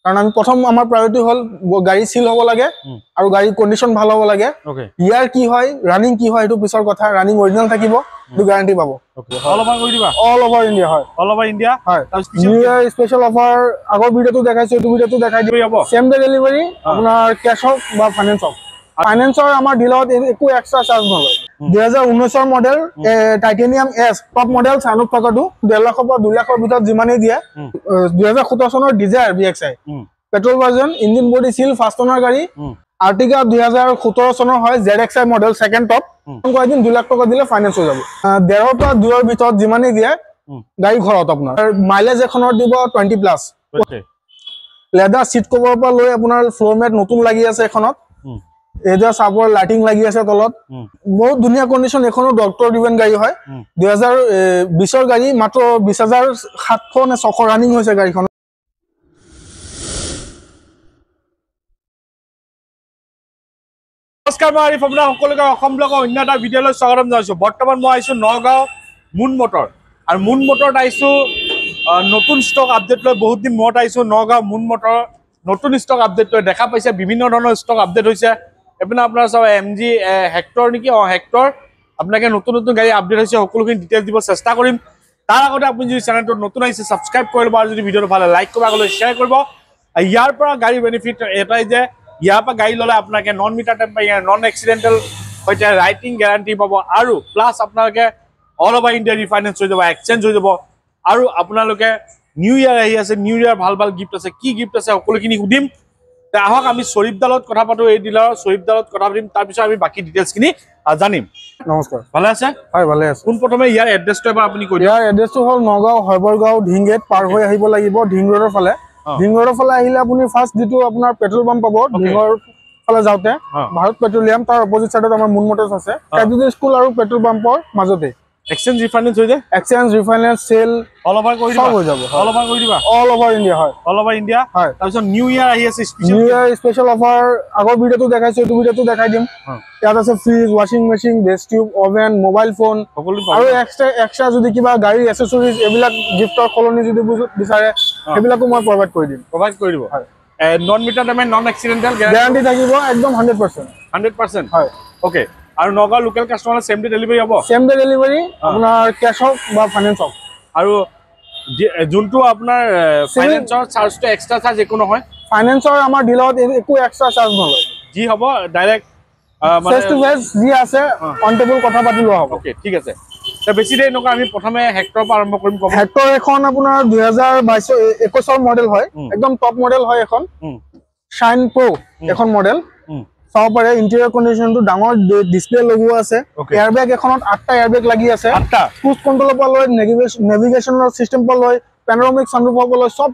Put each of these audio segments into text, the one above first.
কাৰণ আমি প্ৰথম আমাৰ প্ৰায়োৰিটি হল গাড়ী সিল হ'ব লাগে আৰু গাড়ী কন্ডিশন ভাল হ'ব লাগে ইয়াৰ কি হয় ৰানিং কি হয় এটো পিছৰ কথা ৰানিং অৰিজিনাল থাকিব এটো গ্যাৰান্টি পাব অল ওভাৰ কৰি দিবা অল ওভাৰ ইন্ডিয়া হয় অল ওভাৰ ইন্ডিয়া হয় নিউ ইয়াৰ স্পেশাল অফাৰ আগৰ ভিডিওটো দেখাইছো এটো ভিডিওটো দেখাই দিব সেম ডে ডেলিভাৰী আপোনাৰ ক্যাশ হক বা ফাইনান্স হক ফাইনান্সৰ আমাৰ ডিলত একো এক্সট্ৰা চাৰ্জ নলয় 2019 মডেল টাইটেনিয়াম এস টপ মডেল সানুক টকাটো 1.5 লাখ পৰা 2 লাখৰ ভিতৰত যিমানে দিয়ে 2017 চনৰ Dzire VXI petrol version engine body seal first owner গাড়ী আৰ্টিকা 2017 চনৰ হয় জেডএক্সআই মডেল সেকেন্ড টপ কোৱা দিন 2 লাখ টকা দিলে ফাইনান্স হৈ যাব 1.5 পৰা 2 ৰ ভিতৰত যিমানে দিয়ে গাড়ী ঘৰত আপোনাৰ মাইলেজ এখনৰ দিব 20 প্লাস লেদাৰ সিট কভাৰৰ পৰা লৈ আপোনাৰ ফ্লোৰ মেট নতুন লাগি আছে এখনত এজা সাপৰ লাইটিং লাগি আছে তলত বহুত ধুনিয়া কন্ডিশন এখনো ডক্টৰ ডিভেন গাড়ী হয় 2020 ৰ গাড়ী মাত্ৰ 20700 নে 600 ৰানিং হৈছে গাড়ীখন নমস্কাৰ মই আৰিফ আপোনাৰ সকলোকে অসম ব্লগৰ অন্য এটা ভিডিঅলৈ স্বাগতম জনাইছো বৰ্তমান মই আইছো নগাঁও মুন মটৰ আৰু মুন মটৰত আইছো নতুন ষ্টক আপডেট লৈ বহুত দিন মত আইছো নগাঁও মুন মটৰ নতুন ষ্টক আপডেট লৈ দেখা পাইছে বিভিন্ন ধৰণৰ ষ্টক আপডেট হৈছে এপিনা আপোনাৰ সব এমজি হেক্টৰ নেকি হেক্টৰ আপোনাকে নতুন নতুন গাড়ী আপডেট হৈছে সকলোখিনি ডিটেইলছ দিব চেষ্টা কৰিম তাৰ আগতে আপুনি যদি চেনেলটো নতুন আহিছে সাবস্ক্ৰাইব কৰি লব আৰু যদি ভিডিওটো ভাল লাইক কৰিব আগলৈ শেয়াৰ কৰিব ইয়াৰ পৰা গাড়ী বেনিফিট এটাই যে ইয়াৰ পৰা গাড়ী ললে আপোনাকে non meter tamper non accidental হয়তে ৰাইটিং গ্যাৰান্টি পাব আৰু প্লাস আপোনাকে অল ওভাৰ ইন্ডিয়া ৰিফাইনেন্স হৈ যাব এক্সচেঞ্জ হৈ যাব আৰু আপোনালোকে নিউ ইয়াৰ আহি আছে নিউ ইয়াৰ ভাল ভাল গিফট আছে কি গিফট আছে সকলোখিনি সুধিম তে আহক আমি শরীফদালত কথা পাতো এই ডিলাৰ শৰীফদালত কথা পাতিম তাৰ পিছত আমি বাকি ডিটেইলছ খিনি জানিম নমস্কাৰ ভালে আছে হয় ভালে আছে কোন প্ৰথমে ইয়াৰ এড্ৰেছটো এবাৰ আপুনি কৈ দিয়ক ইয়াৰ এড্ৰেছটো হল নগাঁও হয়বৰগাঁও ঢিংগেট পাৰ হৈ আহিব লাগিব ঢিং ৰোডৰ ফালে ঢিং ৰোডৰ ফালে আহিলে আপুনি ফাৰ্স্ট যেটো আপোনাৰ পেট্ৰল পাম্প পাব ঢিংৰ ফালে যাওতে ভাৰত পেট্ৰলিয়াম তাৰ অপজিট সাইডত আমাৰ মুন মটৰছ আছে কাজুদি স্কুল আৰু পেট্ৰল পাম্পৰ মাজতে এক্সচেঞ্জ ৰিফাইনেন্স হৈ যায় exchange refinance sale all over কৰি দিবা হৈ যাব অল ওভাৰ কৰি দিবা অল ওভাৰ ইন্ডিয়া হয় অল ওভাৰ ইন্ডিয়া হয় তাৰপিছত নিউ ইয়াৰ আহি আছে নিউ ইয়াৰ স্পেশাল অফাৰ আগৰ ভিডিওটো দেখাইছো এটো ভিডিওটো দেখাই দিম ইয়াত আছে fridge washing machine base tube oven mobile phone আৰু এক্সট্ৰা যদি কিবা গাড়ী এসেসৰিজ এবিলাক গিফটৰ কলনি যদি বিচাৰে এবিলাকো মই প্ৰভাইড কৰি দিম হয় non meter tamper non accidental guarantee থাকিব একদম 100% হয় ওকে আৰু Nagaon local customer same day delivery হ'ব সেম ডে ডেলিভাৰী আপোনাৰ ক্যাশ হক বা ফাইনান্স হক আৰু যোনটো আপোনাৰ ফাইনান্সৰ চাৰ্জটো এক্সট্ৰা চাৰ্জ একো নহয় ফাইনান্সৰ আমাৰ ডিলত একো এক্সট্ৰা চাৰ্জ নলয় জি হ'ব direct face to face G আছে অন টেবল কথা পাতি লোৱা হ'ব ওকে ঠিক আছে তে বেছি দেৰি নকা আমি প্ৰথমে হেক্টৰ পৰা আৰম্ভ কৰিম হেক্টৰ এখন আপোনাৰ 2022 ৰ মডেল হয় একদম টপ মডেল হয় এখন শাইন প্ৰো এখন মডেল চাও পাৰে ইন্টেৰিয়ৰ কন্ডিশনটো ডাঙৰ ডিসপ্লে লগোৱা আছে এয়াৰবেগ এখনত 8টা এয়াৰবেগ লাগি আছে 8টা ক্ৰুজ কন্ট্ৰলৰ পৰা লৈ নেভিগেশনৰ সিস্টেম পৰা লৈ পেনোৰামিক সানৰুফৰ পৰা লৈ সব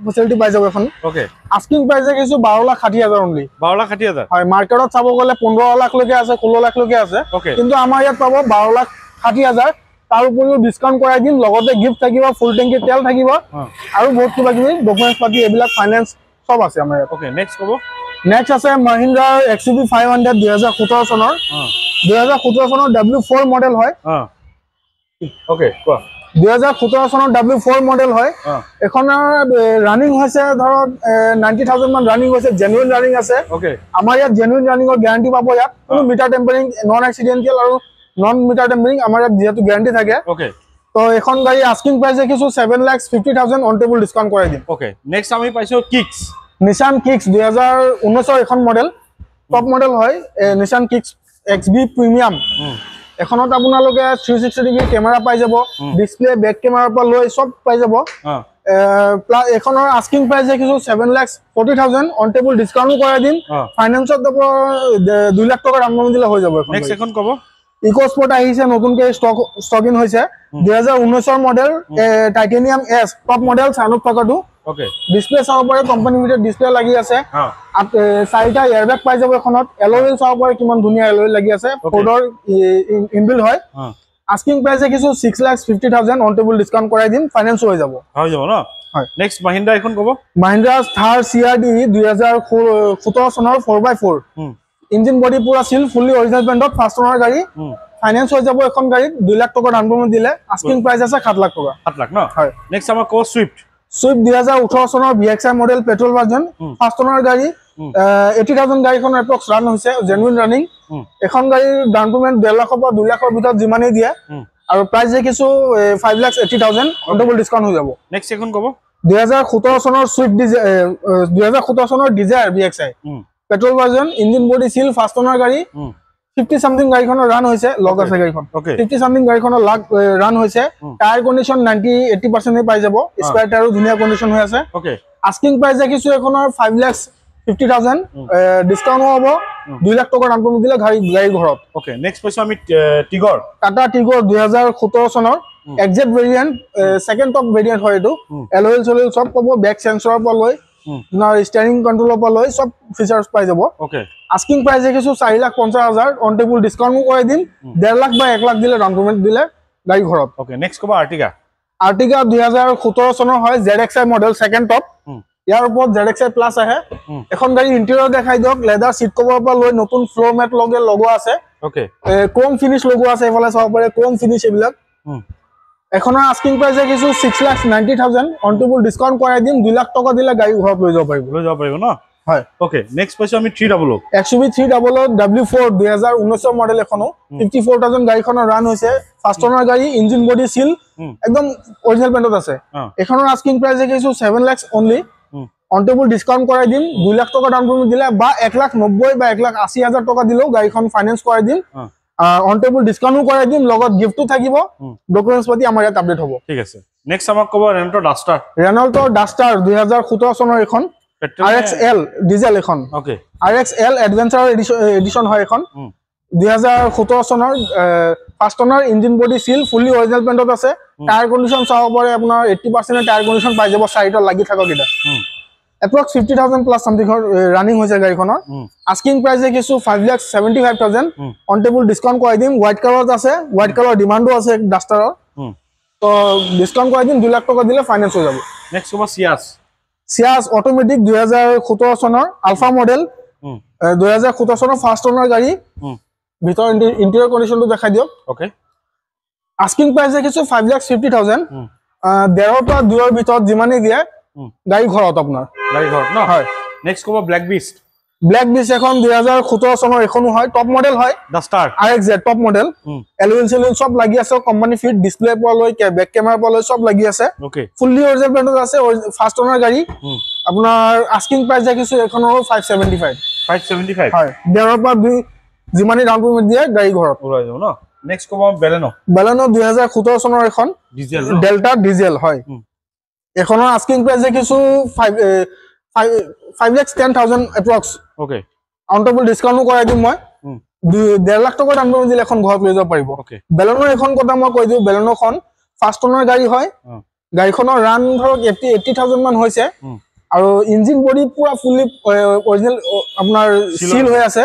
ফেসিলিটি পাই যাব এখন ওকে আস্কিং প্ৰাইস কিছু 12,60,000 অনলি 12,60,000 হয় মাৰ্কেটত চাব গলে 15 লাখ লৈকে আছে 16 লাখ লৈকে আছে কিন্তু আমাৰ ইয়াত পাব 12,60,000 তাৰ উপৰিও ডিসকাউন্ট কৰাই দিম লগতে গিফট থাকিব ফুল টেংকি তেল থাকিব আৰু বহুত কিবা কিবি ডকুমেন্টছ পাতি এবিলাক ফাইনান্স সব আছে আমাৰ ইয়াত ওকে নেক্সট কব নেক্সট আছে মহিন্দ্ৰা XUV 500 2017 চনৰ 2017 চনৰ W4 মডেল হয় ওকে কোৱা 2017 চনৰ W4 মডেল হয় এখনৰ ৰানিং হৈছে ধৰক 90,000 মান ৰানিং হৈছে জেনুইন ৰানিং আছে ওকে আমাৰ ইয়াত জেনুইন ৰানিংৰ গ্যাৰান্টি পাব ইয়াত কোনো মিটাৰ টেম্পাৰিং নন এক্সিডেন্টাল আৰু নন মিটাৰ টেম্পাৰিং আমাৰ ইয়াত যেহেতু গ্যাৰান্টি থাকে ওকে তো এখন গাড়ী আস্কিং প্ৰাইস কিছু 7,50,000 অন টেবল ডিসকাউন্ট কৰাই দিম ওকে নেক্সট আমি পাইছো কিক্স নিশান কিক্স 2019 ৰ এখন মডেল টপ মডেল হয় নিশান কিক্স XB প্ৰিমিয়াম এখনত আপোনালোকে 360 ডিগ্ৰী কেমেৰা পাই যাব ডিসপ্লে বেক কেমেৰাৰ পৰা লৈ সব পাই যাব প্লাস এখনৰ আস্কিং প্ৰাইস কিছু 7,40,000 অন টেবল ডিসকাউন্ট কৰাই দিম ফাইনান্সত 2 লাখ টকা আমদানি দিলে হৈ যাব এখন নেক্সট এখন কব ইকোস্পোর্ট আহিছে নতুনকে স্টক ইন হৈছে 2019 ৰ মডেল টাইটেনিয়াম এস টপ মডেল সানুক টকাটো ওকে ডিসপ্লে চাব পাৰে কোম্পানী ভিতৰত ডিসপ্লে লাগি আছে চাৰিটা এয়াৰবেগ পাই যাব এখনত এল'ৱেল চাব পাৰে কিমান ধুনীয়া এল'ৱেল লাগি আছে ফৰ্ডৰ ইনবিল্ড হয় আস্কিং প্ৰাইস কিছু 6,50,000 অন টেবল ডিসকাউন্ট কৰাই দিম ফাইনান্স হৈ যাব ন হয় নেক্সট মহিন্দ্ৰা এখন কব মহিন্দ্ৰা থাৰ CRD 2017 চনৰ 4x4 ইঞ্জিন বডি পুৰা সিল ফুলি অৰিজিনাল ব্ৰেণ্ডত ফাৰ্ষ্ট ওনাৰ গাড়ী ফাইনান্স হৈ যাব এখন গাড়ীত 2 লাখ টকা ডাউন পেমেন্ট দিলে আস্কিং প্ৰাইস আছে 7 লাখ টকা 7 লাখ ন হয় নেক্সট আমাৰ কো সুইফট সুইফট 2018 চনৰ VXI model petrol version first owner গাড়ী 80,000 গাড়ীখন এপ্ৰক্স ৰান হৈছে জেনুইন ৰানিং এখন গাড়ীৰ ডাউন পেমেন্ট 1.5 লাখৰ পৰা 2 লাখৰ ভিতৰত যিমানেই দিয়ে আৰু প্ৰাইস দেখিছো 5,80,000 অন টেবল ডিসকাউন্ট হৈ যাব নেক্সট এখন কব 2017 চনৰ সুইফট 2017 চনৰ Dzire VXI petrol version engine body seal first owner গাড়ী 50 সামথিং গাড়ীখনৰ ৰান হৈছে লগ আছে গাড়ীখন 50 সামথিং গাড়ীখনৰ লাগ ৰান হৈছে টায়াৰ কন্ডিশন 90-80% পাই যাব স্পেয়াৰ টায়াৰো ধুনীয়া কন্ডিশন হৈ আছে ওকে আস্কিং প্ৰাইস দেখিছো এখনৰ 5,50,000 ডিসকাউন্ট হ'ব 2 লাখ টকা ডাউন পেমেন্ট দিলে গাড়ী ঘৰত ওকে নেক্সট পইছো আমি টিগৰ টাটা টিগৰ 2017 চনৰ exact variant second top variant হয় এটো এলওএল চলএল সব পাব ব্যাক সেন্সৰৰ পৰা লৈ না ষ্টিয়াৰিং কন্ট্ৰলৰ পৰা লৈ সব ফিচাৰ্স পাই যাব ওকে আস্কিং প্ৰাইস দেখিছো 4,50,000 অন টেবল ডিসকাউন্ট কৰি দিম 1.5 লাখ বা 1 লাখ দিলে ডাউন পেমেন্ট দিলে গাড়ী ঘৰত ওকে নেক্সট কবা আৰ্টিগা 2017 চনৰ হয় ZXI মডেল সেকেন্ড টপ ইয়াৰ ওপৰত ZXI প্লাস আহে এখন গাড়ী ইন্টেৰিয়ৰ দেখাই দিওক লেদাৰ সিট কভাৰৰ পৰা লৈ নতুন ফ্লোৰ মেট লগে লগোৱা আছে ওকে ক্ৰোম ফিনিশ লগোৱা আছে এফালে চাব পাৰে ক্ৰোম ফিনিশ এবিলাক এখনৰ আস্কিং প্ৰাইস দেখিছো 6,90,000 অন টেবল ডিসকাউন্ট কৰাই দিম 2 লাখ টকা দিলে গাড়ী ঘৰত লৈ যাব পাৰিব ন হয় ওকে নেক্সট পইছো আমি 300 XUV 300 W4 2019 মডেল এখনো 54,000 গাড়ীখনৰ ৰান হৈছে ফাৰ্ষ্ট ওনাৰ গাড়ী ইঞ্জিন বডি সিল একদম অৰিজিনাল পেন্টত আছে এখনৰ আস্কিং প্ৰাইস দেখিছো 7 lakh only on table discount কৰাই দিম 2 লাখ টকা ডাউন পেমেন্ট দিলে বা 1,90,000 বা 1,80,000 টকা দিলেও গাড়ীখন ফাইনান্স কৰাই দিম অন টেবল ডিসকাউন্টও কৰাই দিম লগত গিফটও থাকিব ডকুমেন্টস পাতি আমাৰ ইয়াত আপডেট হ'ব ঠিক আছে নেক্সট আমাক কব ৰেনল্টৰ ডাস্টাৰ 2017 চনৰ এখন RXL ডিজেল এখন ওকে RXL এডভেঞ্চাৰ এডিশন হয় এখন 2017 চনৰ first owner engine body seal ফুলি অৰিজিনাল পেন্টত আছে টায়াৰ কন্ডিশন চাব পাৰে আপোনাৰ 80% টায়াৰ কন্ডিশন পাই যাব সাইডত লাগি থাকক এটা এপ্ৰক্স 50,000 প্লাস সামথিং ৰানিং হৈছে গাড়ীখনৰ আস্কিং প্ৰাইস দেখিছো 5,75,000 অন টেবল ডিসকাউন্ট কৰাই দিম হোৱাইট কালাৰত আছে হোৱাইট কালাৰ ডিমান্ডো আছে ডাস্টাৰৰ তো ডিসকাউন্ট কৰাই দিম 2 লাখ টকা দিলে ফাইনান্স হৈ যাব নেক্সট কব সিয়াস অটোমেটিক 2017 চনৰ আলফা মডেল 2017 চনৰ ফাৰ্ষ্ট ওনাৰ গাড়ী ভিতৰ ইন্টেৰিয়ৰ কন্ডিশনটো দেখাই দিওক ওকে আস্কিং প্ৰাইস দেখিছো 5,50,000 দেৰৰ পৰা 2ৰ ভিতৰত যিমানে দিয়ে গাড়ী ঘৰত আপোনাৰ ন হয় নেক্সট কব ব্ল্যাক বিস্ট এখন 2017 চনৰ এখনো হয় টপ মডেল হয় ডাস্টাৰ RXZ টপ মডেল এলওএল সেলওএল সব লাগি আছে কোম্পানি ফিট ডিসপ্লে পৰা লৈ বেক কেমেৰা পৰা লৈ সব লাগি আছে ওকে ফুললি অৰিজিনাল পেন্টত আছে ফাৰ্ষ্ট ওনাৰ গাড়ী আপোনাৰ আস্কিং প্ৰাইস দেখিছো এখনৰ 575 হয় দেৰৰ পৰা 2 যিমানে ডাউন পেমেন্ট দিয়ে গাড়ী ঘৰত ওলাই যাব ন নেক্সট কব বেলেনো 2017 চনৰ এখন ডিজেল ডেল্টা ডিজেল হয় এখনৰ আস্কিং প্ৰাইস দেখিছো 5,10,000 এপ্ৰক্স ওকে অন টেবল ডিসকাউন্টও কৰাই দিম মই 1.5 লাখ টকা ডাউন পেমেন্ট দিলে এখন ঘৰত লৈ যাব পাৰিব ওকে বেলেনোৰ এখন কথা মই কৈ দিও বেলেনোখন ফাৰ্ষ্ট ওনাৰ গাড়ী হয় গাড়ীখনৰ ৰান ধৰক 80,000 মান হৈছে আৰু ইঞ্জিন বডি পুৰা ফুলি অৰিজিনাল আপোনাৰ সিল হৈ আছে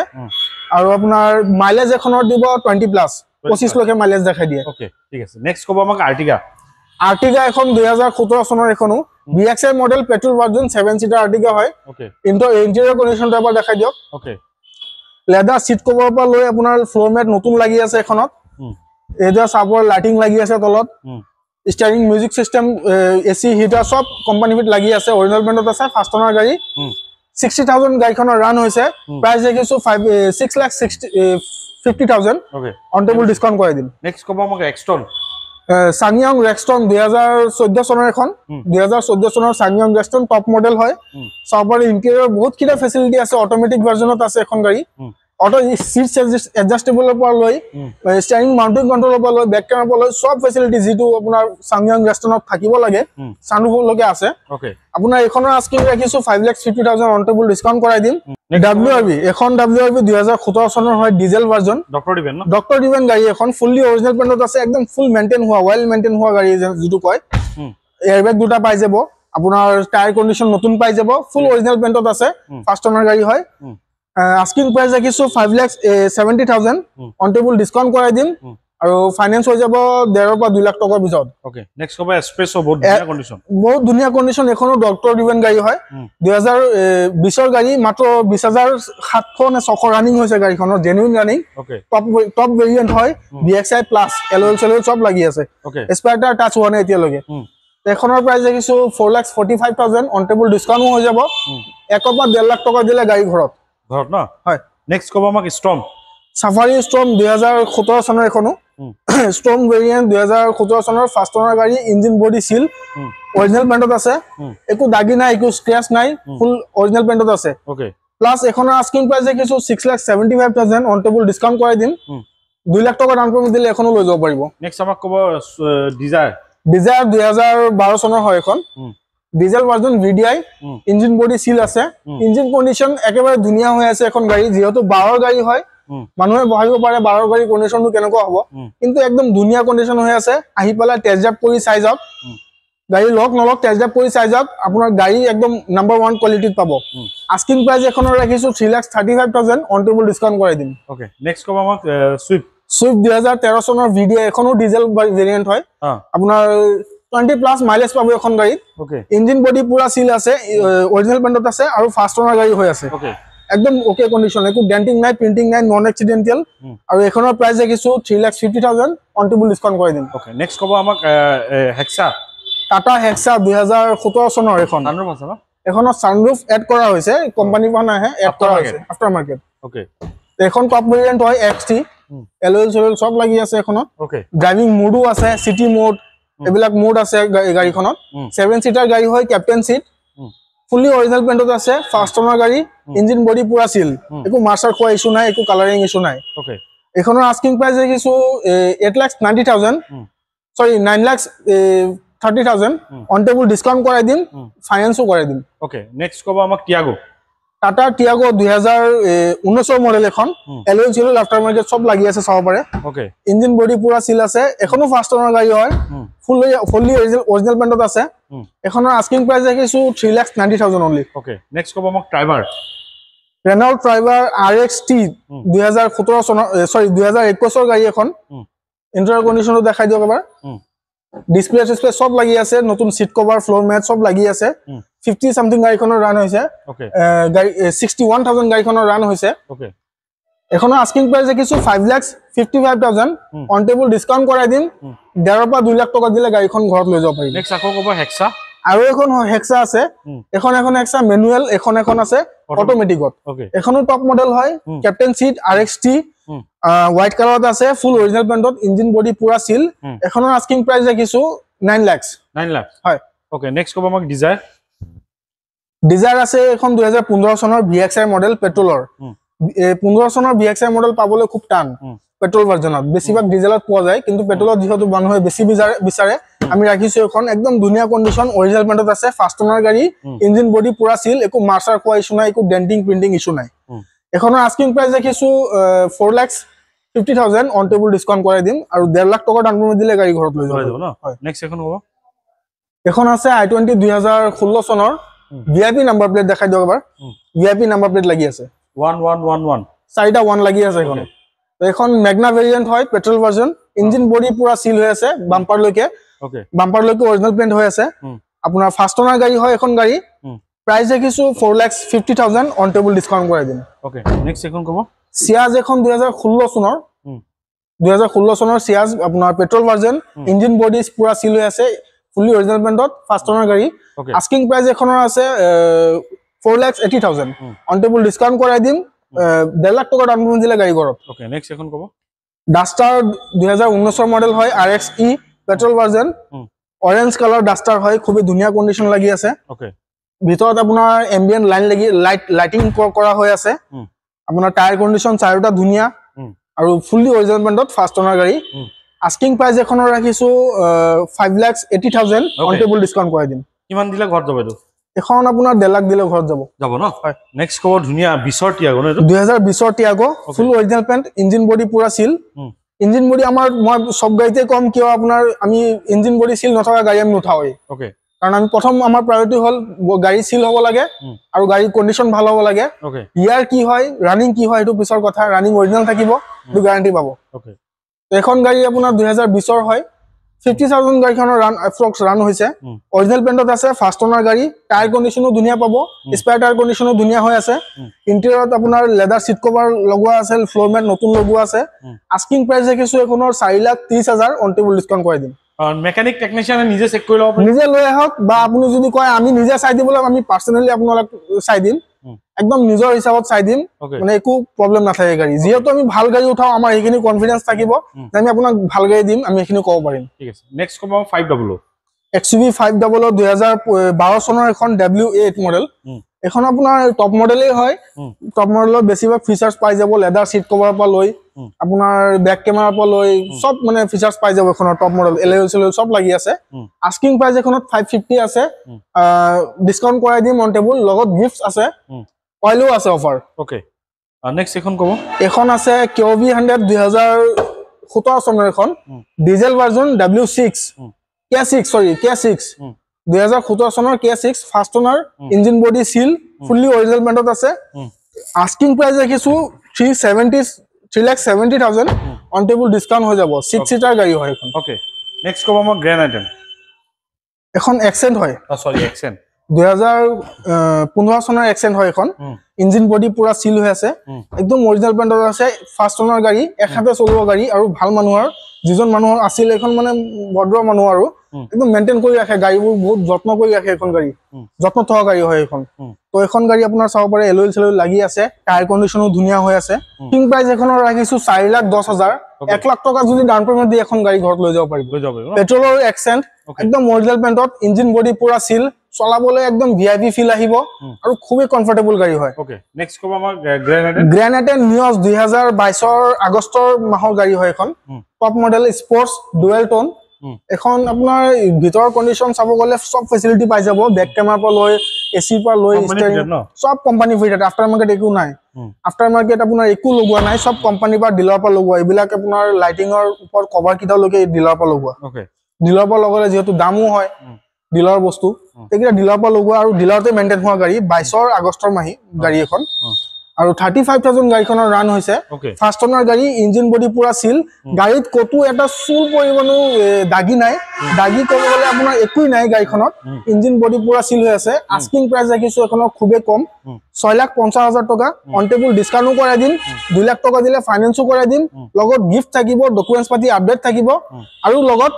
আৰু আপোনাৰ মাইলেজ এখনৰ দিব 20 প্লাস 25 লৈকে মাইলেজ দেখাই দিয়ে ওকে ঠিক আছে নেক্সট কব আমাক আৰ্টিগা এখন 2017 চনৰ এখনো VXI model petrol version 7 seater Ertiga হয় ওকে ইন্টেৰিয়ৰ কন্ডিশনটো এবাৰ দেখাই দিওক ওকে লেদাৰ সিট কভাৰৰ পৰা লৈ আপোনাৰ ফ্লোৰ মেট নতুন লাগি আছে এখনত এজা সাপৰ লাইটিং লাগি আছে তলত steering music system AC heater সব কোম্পানি ফিট লাগি আছে অৰিজিনাল পেন্টত আছে ফাৰ্ষ্ট ওনাৰ গাড়ী 60,000 গাড়ীখনৰ ৰান হৈছে প্ৰাইস দেখিছো 6,50,000 ওকে অন টেবল ডিসকাউন্ট কৰাই দিম নেক্সট কব আমাক এক্সটন সাংয়ং ৰেক্সটন 2014 চনৰ এখন 2014 চনৰ সাংয়ং ৰেক্সটন টপ মডেল হয় সবৰ ইন্টেৰিয়ৰ বহুত কিটা ফেসিলিটি আছে অটোমেটিক ভাৰ্জনত আছে এখন গাড়ী অটো সিট এডজাস্টেবলৰ পৰা লৈ ষ্টিয়াৰিং মাউন্টিং কন্ট্ৰলৰ পৰা লৈ বেক কেমেৰা পৰা লৈ সব ফেসিলিটি যেটো আপোনাৰ সাংয়ং ৰেক্সটনত থাকিব লাগে সানৰুফ লগে আছে ওকে আপোনাৰ এখনৰ আস্কিং ৰাখিছো 5,50,000 অন টেবল ডিসকাউন্ট কৰাই দিম WRV এখন WRV 2017 চনৰ হয় ডিজেল ভাৰ্জন ডক্টৰ ডিভেন গাড়ী এখন ফুললি অৰিজিনাল পেন্টত আছে একদম ফুল মেইনটেইন হোৱা ওয়েল মেইনটেইন হোৱা গাড়ী যেটো কয় এয়াৰবেগ দুটা পাই যাব আপোনাৰ টায়াৰ কন্ডিশন নতুন পাই যাব ফুল অৰিজিনাল পেন্টত আছে ফাৰ্ষ্ট ওনাৰ গাড়ী হয় আস্কিং প্ৰাইস ৰাখিছো 5,70,000 অন টেবল ডিসকাউন্ট কৰাই দিম আৰু ফাইনান্স হৈ যাব 1.5 পৰা 2 লাখ টকাৰ ভিতৰত ওকে নেক্সট কবা এক্সপ্ৰেছো বহুত ধুনীয়া কন্ডিশন এখনো ডক্টৰ ডিভেন গাড়ী হয় 2020 ৰ গাড়ী মাত্ৰ 20,700 নে 600 ৰানিং হৈছে গাড়ীখনৰ genuine running okay top variant হয় VXI প্লাস এলওএল সেলওএল সব লাগি আছে ওকে স্পেয়াৰ টাচ হোৱা নাই এতিয়া লগে এখনৰ প্ৰাইস দেখিছো 4,45,000 অন টেবল ডিসকাউন্ট হৈ যাব 1 পৰা 1.5 লাখ টকা দিলে গাড়ী ঘৰত ন হয় নেক্সট কব আমাক ষ্টৰ্ম সাফাৰি ষ্টৰ্ম 2017 চনৰ এখনো ষ্টৰ্ম ভেৰিয়েন্ট 2017 চনৰ ফাৰ্ষ্ট ওনাৰ গাড়ী ইঞ্জিন বডি সিল অৰিজিনাল পেইণ্টত আছে একো দাগি নাই একো স্ক্ৰ্যাচ নাই ফুল অৰিজিনাল পেইণ্টত আছে ওকে প্লাস এখনৰ আস্কিং প্ৰাইস দেখিছো 6,75,000 অন টেবল ডিসকাউন্ট কৰাই দিম 2 লাখ টকা ডাউন পেমেন্ট দিলে এখনো লৈ যাব পাৰিব নেক্সট আমাক কব ডিজায়াৰ 2012 চনৰ হয় এখন diesel version VDI engine body seal আছে ইঞ্জিন কন্ডিশন একেবাৰে ধুনিয়া হৈ আছে এখন গাড়ী যেহেতু 12 গাড়ী হয় মানুহে বহাইব পাৰে 12 গাড়ী কন্ডিশনটো কেনেকুৱা হ'ব কিন্তু একদম ধুনিয়া কন্ডিশন হৈ আছে আহি পেলা টেষ্ট ড্ৰাইভ কৰি চাই যাওক গাড়ী লক নলক টেষ্ট ড্ৰাইভ কৰি চাই যাওক আপোনাৰ গাড়ী একদম নাম্বাৰ 1 কোৱালিটিত পাব আস্কিং প্ৰাইস এখনৰ ৰাখিছো 3,35,000 অন টেবল ডিসকাউন্ট কৰাই দিম ওকে নেক্সট কব আমাক সুইফট 2013 চনৰ ভিডিআই এখনো ডিজেল ভেৰিয়েন্ট হয় আপোনাৰ 20 প্লাস মাইলেজ পাব এখন গাড়ী ওকে ইঞ্জিন বডি পুৰা সিল আছে অৰিজিনাল পেইণ্টত আছে আৰু ফাৰ্ষ্ট ওনাৰ গাড়ী হৈ আছে ওকে একদম ওকে কন্ডিশন একো ডেন্টিং নাই প্ৰিন্টিং নাই নন এক্সিডেন্টাল আৰু এখনৰ প্ৰাইস দেখিছো 3,50,000 অন টেবল ডিসকাউন্ট কৰাই দিম ওকে নেক্সট কব আমাক হেক্সা টাটা হেক্সা 2017 চনৰ এখন সানৰুফ আছে ন এখনৰ সানৰুফ এড কৰা হৈছে কোম্পানী পৰা নাহে এড কৰা হৈছে আফটাৰ মাৰ্কেট ওকে এখন টপ ভেৰিয়েন্ট হয় এক্সটি এলএল সেলএল সব লাগি আছে এখনত ওকে ড্ৰাইভিং মোডো আছে সিটি মোড এবিলাক মোড আছে গাড়ীখনত 7 সিটাৰ গাড়ী হয় ক্যাপ্টেন সিট ফুলি অৰিজিনাল পেইণ্টত আছে ফাৰ্ষ্ট ওনাৰ গাড়ী ইঞ্জিন বডি পুৰা সিল একো মাৰ্চাৰ খোৱা ইস্যু নাই একো কালাৰিং ইস্যু নাই ওকে এখনৰ আস্কিং প্ৰাইস দেখিছো 8,90,000 সৰি 9,30,000 অন টেবল ডিসকাউন্ট কৰাই দিম ফাইনান্সও কৰাই দিম ওকে নেক্সট কব আমাক টিয়াগো টাটা টিয়াগো 2019 মডেল এখন এলএল সেলএল আফটাৰ মাৰ্কেট সব লাগি আছে চাব পাৰে ওকে ইঞ্জিন বডি পুৰা সিল আছে এখনো ফাৰ্ষ্ট ওনাৰ গাড়ী হয় ফুলি অৰিজিনাল পেইণ্টত আছে এখনৰ আস্কিং প্ৰাইস দেখিছো 3,90,000 অনলি ওকে নেক্সট কব আমাক ড্ৰাইভাৰ ৰেনল্ট ড্ৰাইভাৰ RXT 2017 চনৰ সৰি 2021 গাড়ী এখন ইন্টাৰিয়ৰ কন্ডিশনটো দেখাই দিয়ক এবাৰ ডিসপ্লে সব লাগি আছে নতুন সিট কভাৰ ফ্লোৰ মেট সব লাগি আছে 50 সামথিং গাড়ীখনৰ ৰান হৈছে ওকে গাড়ী 61,000 গাড়ীখনৰ ৰান হৈছে ওকে এখনৰ আস্কিং প্ৰাইস দেখিছো 5,55,000 অন টেবল ডিসকাউন্ট কৰাই দিম 1.5 পৰা 2 লাখ টকা দিলে গাড়ীখন ঘৰত লৈ যাব পাৰিব নেক্সট আকৌ কব হেক্সা আৰু এখন হেক্সা আছে এখন হেক্সা ম্যানুৱেল এখন আছে অটোমেটিকত ওকে এখনো টপ মডেল হয় ক্যাপ্টেন সিট RXT হোয়াইট কালাৰত আছে ফুল অৰিজিনাল পেইণ্টত ইঞ্জিন বডি পুৰা সিল এখনৰ আস্কিং প্ৰাইস দেখিছো 9 লাখ হয় ওকে নেক্সট কব আমাক ডিজায়াৰ আছে এখন 2015 চনৰ VXI মডেল পেট্ৰলৰ 15 চনৰ VXI মডেল পাবলৈ খুব টান পেট্ৰল ভাৰ্জনত বেছিভাগ ডিজেলত পোৱা যায় কিন্তু পেট্ৰলত যেহেতু মানুহে বেছি বিচাৰে আমি ৰাখিছো এখন একদম ধুনিয়া কন্ডিশন অৰিজিনাল পেইণ্টত আছে ফাৰ্ষ্ট ওনাৰ গাড়ী ইঞ্জিন বডি পুৰা সিল একো মাৰ্চাৰ খোৱা ইস্যু নাই একো ডেন্টিং প্ৰিন্টিং ইস্যু নাই এখনৰ আস্কিং প্ৰাইস দেখিছো 4,50,000 অন টেবল ডিসকাউন্ট কৰাই দিম আৰু 1.5 লাখ টকা ডাউন পেমেন্ট দিলে গাড়ী ঘৰত লৈ যাব ন নেক্সট এখন কব এখন আছে i20 2016 চনৰ VIP নাম্বাৰ প্লেট দেখাই দিয়ক এবাৰ VIP নাম্বাৰ প্লেট লাগি আছে 1111 চাৰিটা 1 লাগি আছে এখন তো এখন ম্যাগনা ভেৰিয়েন্ট হয় পেট্ৰল ভাৰ্জন ইঞ্জিন বডি পুৰা সিল হৈ আছে বাম্পাৰ লৈকে ওকে অৰিজিনাল পেইণ্ট হৈ আছে আপোনাৰ ফাৰ্ষ্ট ওনাৰ গাড়ী হয় এখন গাড়ী প্ৰাইস দেখিছো 4,50,000 অন টেবল ডিসকাউন্ট কৰাই দিম ওকে নেক্সট এখন কব সিয়াজ এখন 2016 চনৰ 2016 চনৰ সিয়াজ আপোনাৰ পেট্ৰল ভাৰ্জন ইঞ্জিন বডি পুৰা সিল হৈ আছে ফুলি অৰিজিনাল পেইণ্টত ফাৰ্ষ্ট ওনাৰ গাড়ী আস্কিং প্ৰাইস এখনৰ আছে 4,80,000 অন টেবল ডিসকাউন্ট কৰাই দিম 1.5 লাখ টকা ডাউন পেমেন্ট দিলে গাড়ী ঘৰত ওকে নেক্সট এখন কব ডাস্টাৰ 2019 মডেল হয় RXE petrol version orange colour Duster হয় খুবই ধুনিয়া কন্ডিশন লাগি আছে ওকে ভিতৰত আপোনাৰ এম্বিয়েন্ট লাইটিং কৰা হৈ আছে আপোনাৰ টায়াৰ কন্ডিশন চাৰিটা ধুনিয়া আৰু ফুলি অৰিজিনাল পেইণ্টত ফাৰ্ষ্ট ওনাৰ গাড়ী আস্কিং প্ৰাইস এখনৰ ৰাখিছো 5,80,000 অন টেবল ডিসকাউন্ট কৰাই দিম কিমান দিলে ঘৰত যাব এটো এখন আপোনাৰ 1.5 লাখ দিলে ঘৰত যাব ন হয় নেক্সট কব ধুনিয়া 20 টিয়াগো ন এটো 2020 টিয়াগো ফুল অৰিজিনাল পেইণ্ট ইঞ্জিন বডি পুৰা সিল ইঞ্জিন বডি আমাৰ মই সব গাড়ীতে কম কিয় আপোনাৰ আমি ইঞ্জিন বডি সিল নথকা গাড়ী আমি নুঠাওই ওকে কাৰণ আমি প্ৰথম আমাৰ প্ৰায়োৰিটি হল গাড়ী সিল হ'ব লাগে আৰু গাড়ী কন্ডিশন ভাল হ'ব লাগে ওকে ইয়াৰ কি হয় ৰানিং কি হয় এটো পিছৰ কথা ৰানিং অৰিজিনাল থাকিব এটো গ্যাৰান্টি পাব ওকে এখন গাড়ী আপোনাৰ 2020 ৰ হয় 50,000 গাড়ীখনৰ ৰান এপ্ৰক্স ৰান হৈছে অৰিজিনাল পেইণ্টত আছে ফাৰ্ষ্ট ওনাৰ গাড়ী টায়াৰ কন্ডিশনো ধুনিয়া পাব স্পেয়াৰ টায়াৰ কন্ডিশনো ধুনিয়া হৈ আছে ইন্টেৰিয়ৰত আপোনাৰ লেদাৰ সিট কভাৰ লগোৱা আছে ফ্লোৰ মেট নতুন লগোৱা আছে আস্কিং প্ৰাইস দেখিছো এখনৰ 4,30,000 অন টেবল ডিসকাউন্ট কৰাই দিম মেকানিক টেকনিশিয়ানে নিজে চেক কৰি ল'ব পাৰে নিজে লৈ আহক বা আপুনি যদি কয় আমি নিজে চাই দিবলৈ আমি পাৰ্চনেলি আপোনালোক চাই দিম একদম নিজৰ হিচাপত চাই দিম মানে একো প্ৰব্লেম নাথাকে গাড়ী যিহেতু আমি ভাল গাড়ী উঠাও আমাৰ এইখিনি কনফিডেন্স থাকিব যে আমি আপোনাক ভাল গাড়ী দিম আমি এইখিনি ক'ব পাৰিম ঠিক আছে নেক্সট ক'ব 500 XUV 500 2012 চনৰ এখন W8 মডেল এখন আপোনাৰ টপ মডেলেই হয় টপ মডেলৰ বেছিভাগ ফিচাৰ্ছ পাই যাব লেদাৰ সিট কভাৰৰ পৰা লৈ আপোনাৰ বেক কেমেৰাৰ পৰা লৈ সব মানে ফিচাৰ্ছ পাই যাব এখনৰ টপ মডেল এলএল সব লাগি আছে আস্কিং প্ৰাইস এখনত 550 আছে ডিসকাউন্ট কৰাই দিম অন টেবল লগত গিফটস আছে অইলও আছে অফাৰ ওকে নেক্সট এখন ক'ব এখন আছে QV 100 2017 চনৰ এখন diesel version W6 K6 K6 2017 চনৰ K6 first owner engine body seal fully original পেইণ্টত আছে আস্কিং প্ৰাইস ৰাখিছো 3,70,000 অন টেবল ডিসকাউন্ট হৈ যাব 6 সিটাৰ গাড়ী হয় এখন ওকে নেক্সট ক'ব মই গ্ৰেণ্ড আইটেম এখন এক্সেন্ট হয় সৰি এক্সেন্ট 2015 চনৰ এক্সেন্ট হয় এখন ইঞ্জিন বডি পুৰা সিল হৈ আছে একদম অৰিজিনাল পেইণ্টত আছে ফাৰ্ষ্ট ওনাৰ গাড়ী একহাতে চলোৱা গাড়ী আৰু ভাল মানুহৰ যিজন মানুহৰ আছিল এখন মানে ভদ্ৰ মানুহ আৰু একদম মেইনটেইন কৰি ৰাখে গাড়ীবোৰ বহুত যত্ন কৰি ৰাখে এখন গাড়ী যত্ন থকা গাড়ী হয় এখন তো এখন গাড়ী আপোনাৰ চাব পাৰে এলএল সেলএল লাগি আছে টায়াৰ কন্ডিশনো ধুনীয়া হৈ আছে কিং প্ৰাইস এখনৰ ৰাখিছো 4,10,000 1 লাখ টকা যদি ডাউন পেমেন্ট দি এখন গাড়ী ঘৰত লৈ যাব পাৰিব পেট্ৰলৰ এক্সেন্ট একদম অৰিজিনাল পেইণ্টত ইঞ্জিন বডি পুৰা সিল চলাবলৈ একদম ভিআইপি ফিল আহিব আৰু খুবই কমফৰ্টেবল গাড়ী হয় ওকে নেক্সট ক'ব আমাৰ গ্ৰেণ্ড আইটেম নিউজ 2022 আগষ্টৰ মাহৰ গাড়ী হয় এখন টপ মডেল স্পৰ্টছ ডুৱেল টোন এখন আপোনাৰ ভিতৰৰ কন্ডিশন চাব গলে সব ফেসিলিটি পাই যাব বেক কেমেৰাৰ পৰা লৈ এসি পৰা লৈ সব কোম্পানী ফিটেড আফটাৰ মাৰ্কেট একো নাই আফটাৰ মাৰ্কেট আপোনাৰ একো লগোৱা নাই সব কোম্পানী পৰা ডিলাৰ পৰা লগোৱা এইবিলাক আপোনাৰ লাইটিংৰ ওপৰত কভাৰ কিটাও লগে ডিলাৰ পৰা লগোৱা ওকে ডিলাৰ পৰা লগালে যেহেতু দামো হয় ডিলাৰ বস্তু এইকেইটা ডিলাৰ পৰা লগোৱা আৰু ডিলাৰতে মেইনটেইন হোৱা গাড়ী 22 আগষ্টৰ মাহি গাড়ী এখন আৰু 35,000 গাড়ীখনৰ ৰান হৈছে ফাৰ্ষ্ট ওনাৰ গাড়ী ইঞ্জিন বডি পুৰা সিল গাড়ীত কতো এটা চুল পৰিবনো দাগি নাই দাগি ক'ব গলে আপোনাৰ একোই নাই গাড়ীখনত ইঞ্জিন বডি পুৰা সিল হৈ আছে আস্কিং প্ৰাইস ৰাখিছো এখনৰ খুবেই কম 6,50,000 টকা অন টেবল ডিসকাউন্টও কৰাই দিম 2 লাখ টকা দিলে ফাইনান্সও কৰাই দিম লগত গিফট থাকিব ডকুমেন্টছ পাতি আপডেট থাকিব আৰু লগত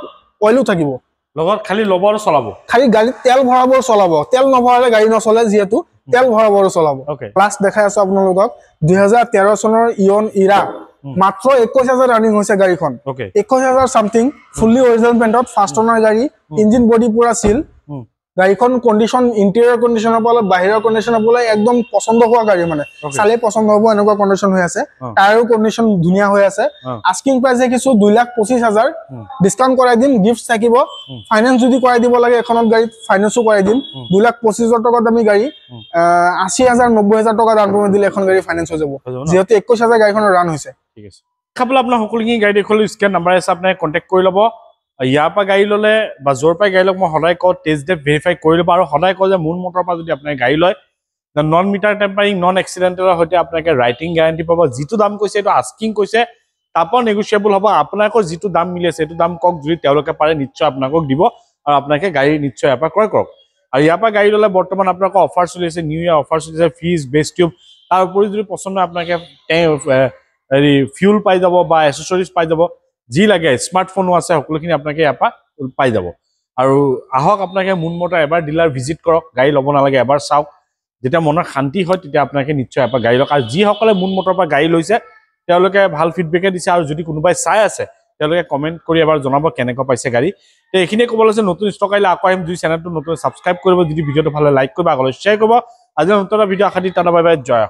অইলও থাকিব লগত খালি ল'ব আৰু চলাব খালি গাড়ীত তেল ভৰাব চলাব তেল নভৰালে গাড়ী নচলে যিহেতু তেল ভৰাব আৰু চলাব প্লাস দেখাই আছে আপোনালোকক 2013 চনৰ ইয়ন ইৰা মাত্ৰ 21,000 ৰানিং হৈছে গাড়ীখন 21,000 something fully original পেইণ্টত first owner গাড়ী ইঞ্জিন বডি পুৰা সিল গাড়ীখন কন্ডিশন ইন্টেৰিয়ৰ কন্ডিশনৰ পৰা বাহিৰৰ কন্ডিশনৰ পৰা একদম পছন্দ হোৱা গাড়ী মানে চালে পছন্দ হ'ব এনেকুৱা কন্ডিশন হৈ আছে টায়াৰৰ কন্ডিশন ধুনীয়া হৈ আছে আস্কিং প্ৰাইস কিছু 2,25,000 ডিসকাউন্ট কৰাই দিম গিফটস থাকিব ফাইনান্স যদি কৰাই দিব লাগে এখনত গাড়ীত ফাইনান্সও কৰাই দিম 2,25,000 টকা দামী গাড়ী 80,000 90,000 টকা ডাউন পেমেন্ট দিলে এখন গাড়ী ফাইনান্স হৈ যাব যেহেতু 21,000 গাড়ীখনৰ ৰান হৈছে ঠিক আছে খাবলৈ আপোনাৰ সকলোখিনি গাড়ী দেখুৱালো স্ক্যান নাম্বাৰ আছে আপুনি কন্টাক্ট কৰি ল'ব ইয়াৰ পৰা গাড়ী ল'লে বা য'ৰ পৰা গাড়ী লওক মই সদায় কওঁ টেষ্ট ড্ৰাইভ ভেৰিফাই কৰি ল'ব আৰু সদায় কওঁ যে মুন মটৰৰ পৰা যদি আপুনি গাড়ী লয় নন মিটাৰ টেম্পাৰিং নন এক্সিডেণ্টেলৰ সৈতে আপোনালোকে ৰাইটিং গ্যাৰাণ্টি পাব যিটো দাম কৈছে এইটো আস্কিং কৈছে তাৰপৰা নেগোচিয়েবল হ'ব আপোনালোকৰ যিটো দাম মিলি আছে সেইটো দাম কওক যদি তেওঁলোকে পাৰে নিশ্চয় আপোনালোকক দিব আৰু আপোনালোকে গাড়ী নিশ্চয় ইয়াৰ পৰা ক্ৰয় কৰক আৰু ইয়াৰ পৰা গাড়ী ল'লে বৰ্তমান আপোনালোকৰ অফাৰ চলি আছে নিউ ইয়াৰ অফাৰ চলি আছে ফ্ৰিজ বেছ টিউব তাৰ উপৰি যদি পচন্দ হয় আপোনালোকে হেৰি ফিউল পাই যাব বা এচেছৰিজ পাই যাব যি লাগে স্মাৰ্টফোনো আছে সকলোখিনি আপোনালোকে ইয়াৰ পৰা পাই যাব আৰু আহক আপোনালোকে মুন মটৰ এবাৰ ডিলাৰ ভিজিট কৰক গাড়ী ল'ব নালাগে এবাৰ চাওক যেতিয়া মনৰ শান্তি হয় তেতিয়া আপোনালোকে নিশ্চয় ইয়াৰ পৰা গাড়ী লওক আৰু যিসকলে মুন মটৰৰ পৰা গাড়ী লৈছে তেওঁলোকে ভাল ফিডবেকে দিছে আৰু যদি কোনোবাই চাই আছে তেওঁলোকে কমেণ্ট কৰি এবাৰ জনাব কেনেকুৱা পাইছে গাড়ী তো এইখিনিয়ে ক'ব লৈছে নতুন ষ্টক আহিলে আকৌ আহিম দুই চেনেলটো নতুন ছাবস্ক্ৰাইব কৰিব যদি ভিডিঅ'টো ভালে লাইক কৰিব আগলৈ শ্বেয়াৰ কৰিব আজি নতুন ভিডিঅ' আশা দি টাটা বাই বাই জয়